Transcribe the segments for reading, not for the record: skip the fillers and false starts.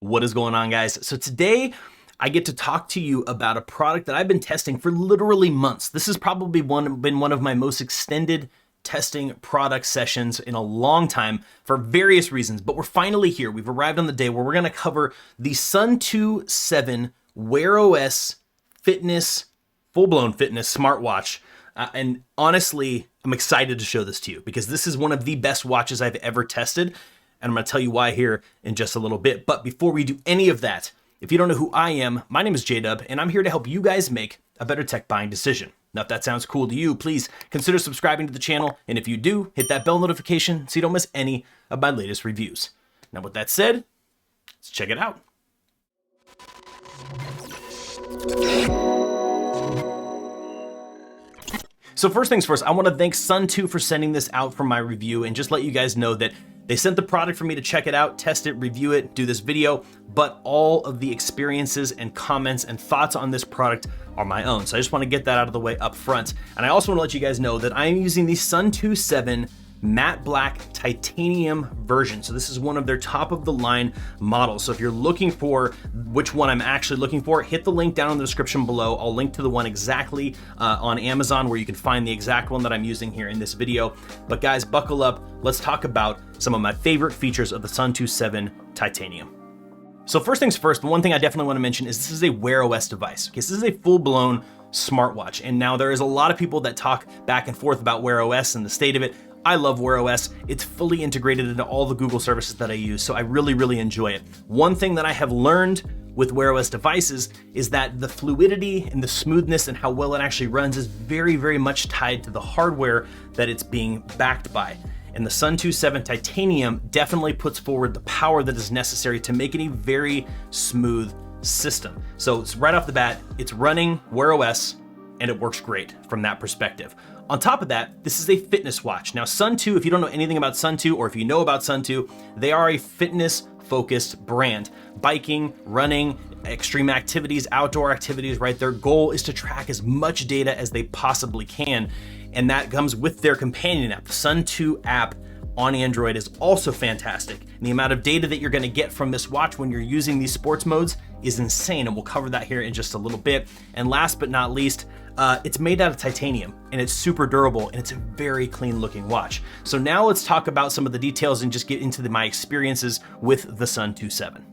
What is going on, guys? So today I get to talk to you about a product that I've been testing for literally months. This has probably been one of my most extended testing product sessions in a long time for various reasons, but we're finally here. We've arrived on the day where we're gonna cover the Suunto 7 WearOS fitness, full-blown fitness smartwatch. And honestly, I'm excited to show this to you because this is one of the best watches I've ever tested. And I'm gonna tell you why here in just a little bit. But before we do any of that, if you don't know who I am, my name is JDubb, and I'm here to help you guys make a better tech buying decision. Now, if that sounds cool to you, please consider subscribing to the channel. And if you do, hit that bell notification so you don't miss any of my latest reviews. Now, with that said, let's check it out. So first things first, I wanna thank Suunto for sending this out for my review and just let you guys know that they sent the product for me to check it out, test it, review it, do this video, but all of the experiences and comments and thoughts on this product are my own. So I just wanna get that out of the way up front. And I also wanna let you guys know that I'm using the Suunto 7 matte black titanium version. So this is one of their top of the line models. So if you're looking for which one I'm actually looking for, hit the link down in the description below. I'll link to the one exactly on Amazon where you can find the exact one that I'm using here in this video. But guys, buckle up. Let's talk about some of my favorite features of the Suunto 7 titanium. So first things first, the one thing I definitely want to mention is this is a WearOS device. Okay, so this is a full-blown smartwatch. And now there is a lot of people that talk back and forth about WearOS and the state of it. I love WearOS. It's fully integrated into all the Google services that I use, so I really enjoy it. One thing that I have learned with WearOS devices is that the fluidity and the smoothness and how well it actually runs is very much tied to the hardware that it's being backed by. And the Suunto 7 titanium definitely puts forward the power that is necessary to make it a very smooth system. So it's right off the bat, it's running WearOS and it works great from that perspective. On top of that, this is a fitness watch. Now Suunto, if you don't know anything about Suunto, or if you know about Suunto, they are a fitness focused brand. Biking, running, extreme activities, outdoor activities, right? Their goal is to track as much data as they possibly can. And that comes with their companion app. The Suunto app on Android is also fantastic. And the amount of data that you're gonna get from this watch when you're using these sports modes is insane. And we'll cover that here in just a little bit. And last but not least, it's made out of titanium and it's super durable and it's a very clean looking watch. So now let's talk about some of the details and just get into my experiences with the Suunto 7.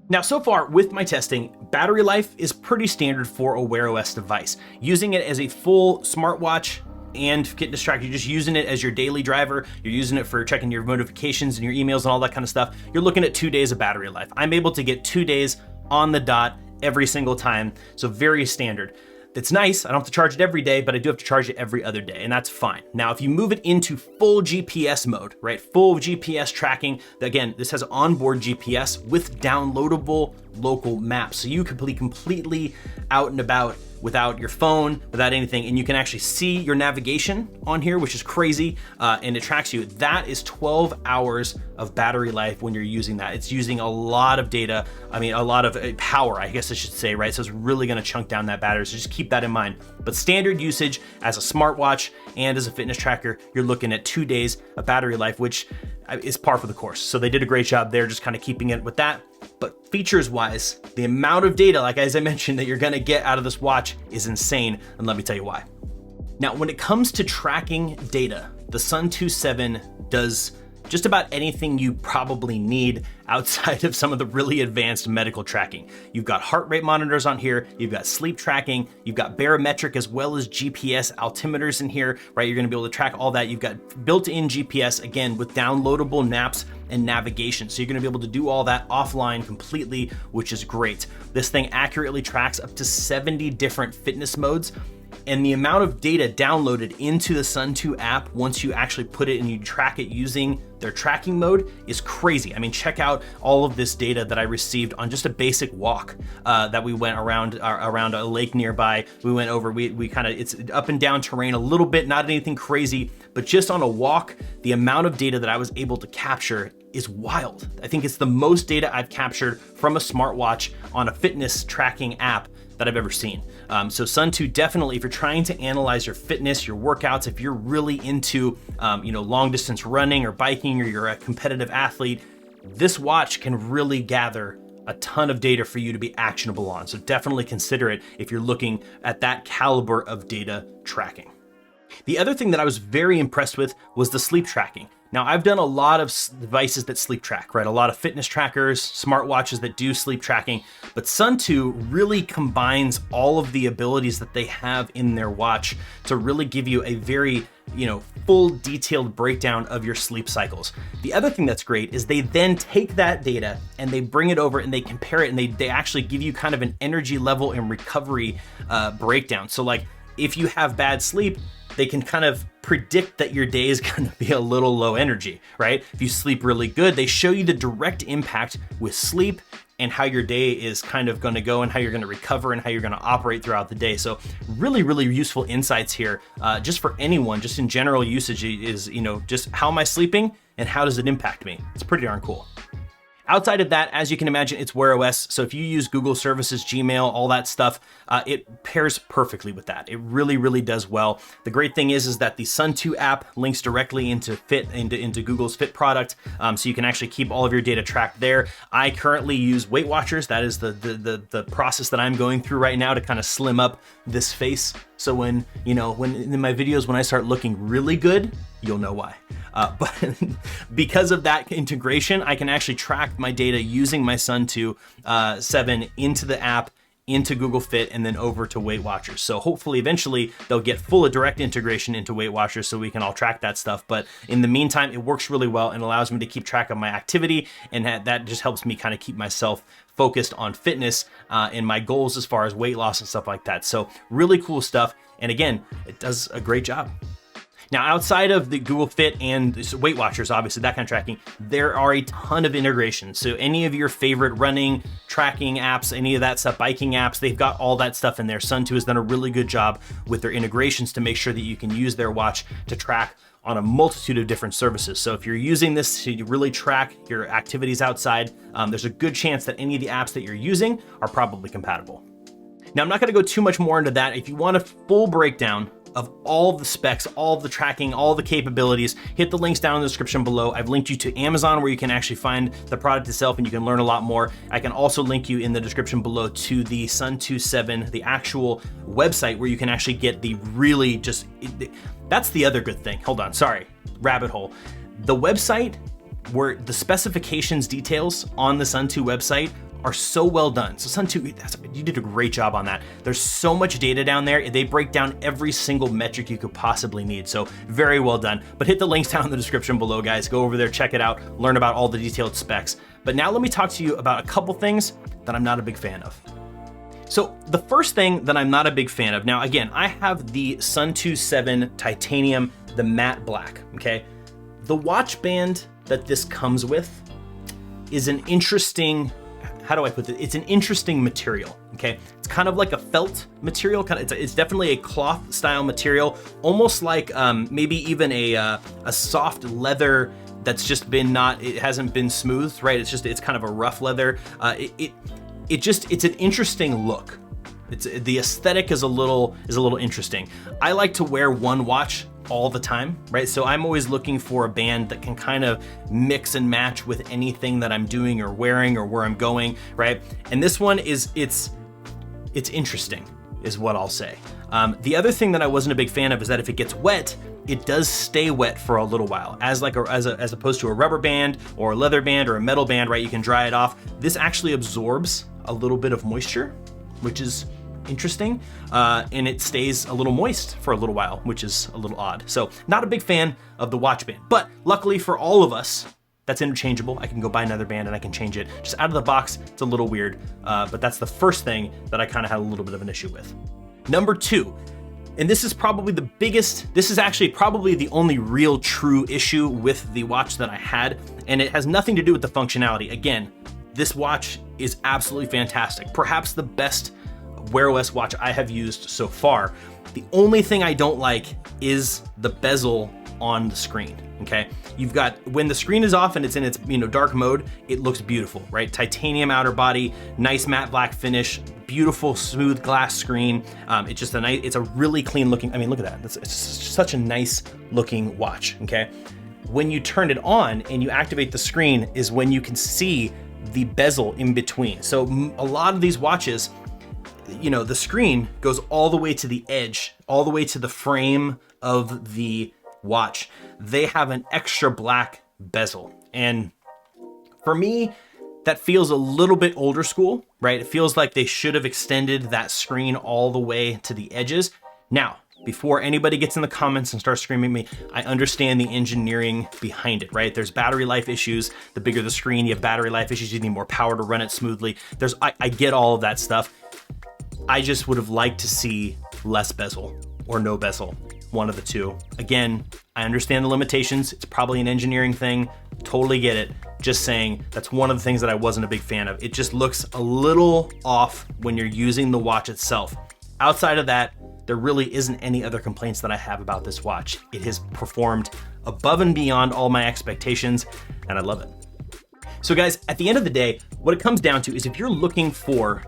Now, so far with my testing, battery life is pretty standard for a WearOS device. Using it as a full smartwatch and getting distracted, you're just using it as your daily driver, you're using it for checking your notifications and your emails and all that kind of stuff, you're looking at 2 days of battery life. I'm able to get 2 days on the dot every single time, so very standard. It's nice, I don't have to charge it every day, but I do have to charge it every other day, and that's fine. Now, if you move it into full GPS mode, right, full GPS tracking, again, this has onboard GPS with downloadable local maps, so you can be completely out and about without your phone, without anything, and you can actually see your navigation on here, which is crazy, and it tracks you. That is 12 hours of battery life when you're using that. It's using a lot of data, I mean, a lot of power, I guess I should say, right? So it's really gonna chunk down that battery, so just keep that in mind. But standard usage as a smartwatch and as a fitness tracker, you're looking at 2 days of battery life, which is par for the course. So they did a great job there, just kind of keeping it with that. But features wise, the amount of data, like as I mentioned, that you're gonna get out of this watch is insane, and let me tell you why. Now, when it comes to tracking data, the Suunto 7 does just about anything you probably need outside of some of the really advanced medical tracking. You've got heart rate monitors on here, you've got sleep tracking, you've got barometric as well as GPS altimeters in here, right? You're gonna be able to track all that. You've got built-in GPS, again, with downloadable maps and navigation. So you're gonna be able to do all that offline completely, which is great. This thing accurately tracks up to 70 different fitness modes. And the amount of data downloaded into the Suunto app once you actually put it and you track it using their tracking mode is crazy. I mean, check out all of this data that I received on just a basic walk that we went around a lake nearby. We went over, we kind of, it's up and down terrain a little bit, not anything crazy, but just on a walk, the amount of data that I was able to capture is wild. I think it's the most data I've captured from a smartwatch on a fitness tracking app that I've ever seen. So Suunto, definitely, if you're trying to analyze your fitness, your workouts, if you're really into long distance running or biking, or you're a competitive athlete, this watch can really gather a ton of data for you to be actionable on. So definitely consider it if you're looking at that caliber of data tracking. The other thing that I was very impressed with was the sleep tracking. Now, I've done a lot of devices that sleep track, right? A lot of fitness trackers, smartwatches that do sleep tracking, but Suunto really combines all of the abilities that they have in their watch to really give you a very, full detailed breakdown of your sleep cycles. The other thing that's great is they then take that data and they bring it over and they compare it, and they actually give you kind of an energy level and recovery breakdown. So like if you have bad sleep, they can kind of predict that your day is going to be a little low energy, right? If you sleep really good, they show you the direct impact with sleep and how your day is kind of going to go and how you're going to recover and how you're going to operate throughout the day. So really, really useful insights here, just for anyone, just in general usage is, just how am I sleeping and how does it impact me? It's pretty darn cool. Outside of that, as you can imagine, it's WearOS. So if you use Google services, Gmail, all that stuff, it pairs perfectly with that. It really, really does well. The great thing is that the Suunto app links directly into Google's Fit product. So you can actually keep all of your data tracked there. I currently use Weight Watchers. That is the process that I'm going through right now to kind of slim up this face. So when in my videos, when I start looking really good, you'll know why. But because of that integration, I can actually track my data using my Suunto 7 into the app, into Google Fit, and then over to Weight Watchers. So hopefully eventually they'll get full direct integration into Weight Watchers so we can all track that stuff. But in the meantime, it works really well and allows me to keep track of my activity, and that just helps me kind of keep myself focused on fitness and my goals as far as weight loss and stuff like that. So really cool stuff. And again, it does a great job. Now, outside of the Google Fit and Weight Watchers, obviously that kind of tracking, there are a ton of integrations. So any of your favorite running, tracking apps, any of that stuff, biking apps, they've got all that stuff in there. Suunto has done a really good job with their integrations to make sure that you can use their watch to track on a multitude of different services. So if you're using this to really track your activities outside, there's a good chance that any of the apps that you're using are probably compatible. Now, I'm not gonna go too much more into that. If you want a full breakdown of all the specs, all the tracking, all the capabilities, hit the links down in the description below. I've linked you to Amazon where you can actually find the product itself and you can learn a lot more. I can also link you in the description below to the Suunto 7, the actual website where you can actually get the really that's the other good thing. Hold on, sorry, rabbit hole. The website where the specifications details on the Suunto website are so well done. So Suunto, you did a great job on that. There's so much data down there. They break down every single metric you could possibly need. So very well done. But hit the links down in the description below, guys. Go over there, check it out, learn about all the detailed specs. But now let me talk to you about a couple things that I'm not a big fan of. So the first thing that I'm not a big fan of, now again, I have the Suunto 7 Titanium, the matte black, okay? The watch band that this comes with is an interesting, how do I put this? It's an interesting material, okay? It's kind of like a felt material, it's definitely a cloth style material, almost like maybe even a soft leather that's just been it hasn't been smoothed, right? It's kind of a rough leather. It's an interesting look. The aesthetic is a little interesting. I like to wear one watch all the time, right? So I'm always looking for a band that can kind of mix and match with anything that I'm doing or wearing or where I'm going, right? And this one it's interesting, is what I'll say. The other thing that I wasn't a big fan of is that if it gets wet, it does stay wet for a little while, as opposed to a rubber band or a leather band or a metal band, right? You can dry it off. This actually absorbs a little bit of moisture, which is interesting, and it stays a little moist for a little while, which is a little odd. So not a big fan of the watch band, but luckily for all of us, that's interchangeable. I can go buy another band and I can change it. Just out of the box, it's a little weird, but that's the first thing that I kind of had a little bit of an issue with. Number two, and this is probably the biggest, this is actually probably the only real true issue with the watch that I had, and it has nothing to do with the functionality. Again, this watch is absolutely fantastic. Perhaps the best WearOS watch I have used so far. The only thing I don't like is the bezel on the screen, okay? You've got, when the screen is off and it's in its dark mode, it looks beautiful, right? Titanium outer body, nice matte black finish, beautiful smooth glass screen. It's a really clean looking, look at that. It's such a nice looking watch, okay? When you turn it on and you activate the screen is when you can see the bezel in between. So a lot of these watches, you know, the screen goes all the way to the edge, all the way to the frame of the watch. They have an extra black bezel. And for me, that feels a little bit older school, right? It feels like they should have extended that screen all the way to the edges. Now, before anybody gets in the comments and starts screaming at me, I understand the engineering behind it, right? There's battery life issues. The bigger the screen, you have battery life issues. You need more power to run it smoothly. I get all of that stuff. I just would have liked to see less bezel or no bezel, one of the two. Again, I understand the limitations. It's probably an engineering thing. Totally get it. Just saying, that's one of the things that I wasn't a big fan of. It just looks a little off when you're using the watch itself. Outside of that, there really isn't any other complaints that I have about this watch. It has performed above and beyond all my expectations, and I love it. So guys, at the end of the day, what it comes down to is if you're looking for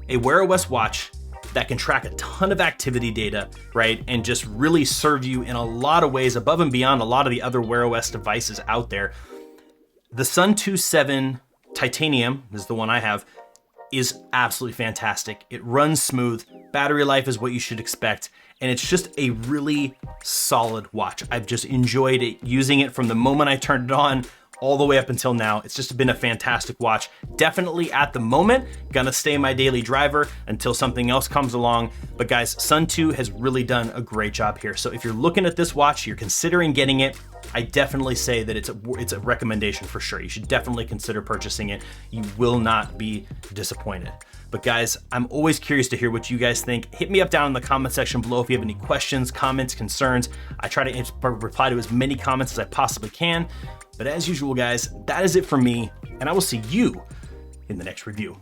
a WearOS watch that can track a ton of activity data, right? And just really serve you in a lot of ways above and beyond a lot of the other WearOS devices out there. The Suunto 7 Titanium, this is the one I have, is absolutely fantastic. It runs smooth, battery life is what you should expect, and it's just a really solid watch. I've just enjoyed it, using it from the moment I turned it on all the way up until now. It's just been a fantastic watch. Definitely at the moment, gonna stay my daily driver until something else comes along. But guys, Suunto has really done a great job here. So if you're looking at this watch, you're considering getting it, I definitely say that it's a recommendation for sure. You should definitely consider purchasing it. You will not be disappointed. But guys, I'm always curious to hear what you guys think. Hit me up down in the comment section below if you have any questions, comments, concerns. I try to reply to as many comments as I possibly can. But as usual, guys, that is it for me, and I will see you in the next review.